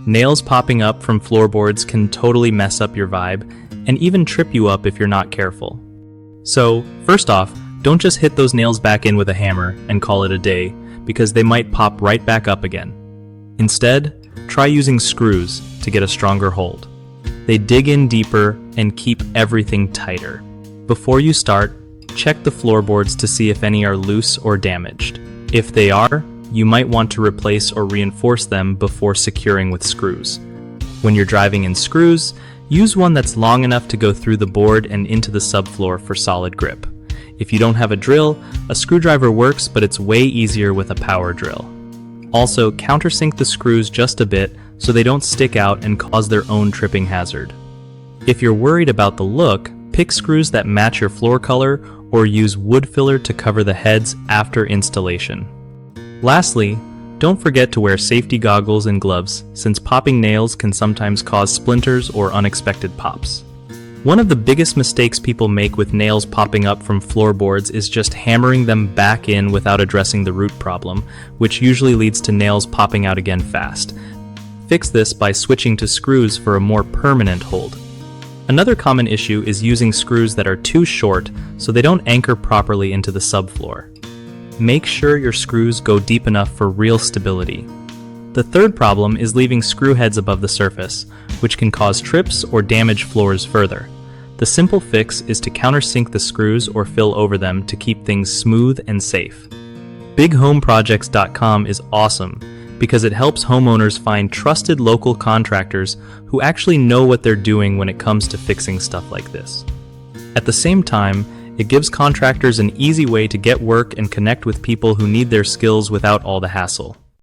Nails popping up from floorboards can totally mess up your vibe and even trip you up if you're not careful. So, first off, don't just hit those nails back in with a hammer and call it a day, because they might pop right back up again. Instead, try using screws to get a stronger hold. They dig in deeper and keep everything tighter. Before you start, check the floorboards to see if any are loose or damaged. If they are, you might want to replace or reinforce them before securing with screws. When you're driving in screws, use one that's long enough to go through the board and into the subfloor for solid grip. If you don't have a drill, a screwdriver works, but it's way easier with a power drill. Also, countersink the screws just a bit so they don't stick out and cause their own tripping hazard. If you're worried about the look, pick screws that match your floor color or use wood filler to cover the heads after installation. Lastly, don't forget to wear safety goggles and gloves, since popping nails can sometimes cause splinters or unexpected pops. One of the biggest mistakes people make with nails popping up from floorboards is just hammering them back in without addressing the root problem, which usually leads to nails popping out again fast. Fix this by switching to screws for a more permanent hold. Another common issue is using screws that are too short so they don't anchor properly into the subfloor. Make sure your screws go deep enough for real stability. The third problem is leaving screw heads above the surface, which can cause trips or damage floors further. The simple fix is to countersink the screws or fill over them to keep things smooth and safe. BigHomeProjects.com is awesome because it helps homeowners find trusted local contractors who actually know what they're doing when it comes to fixing stuff like this. At the same time, it gives contractors an easy way to get work and connect with people who need their skills without all the hassle.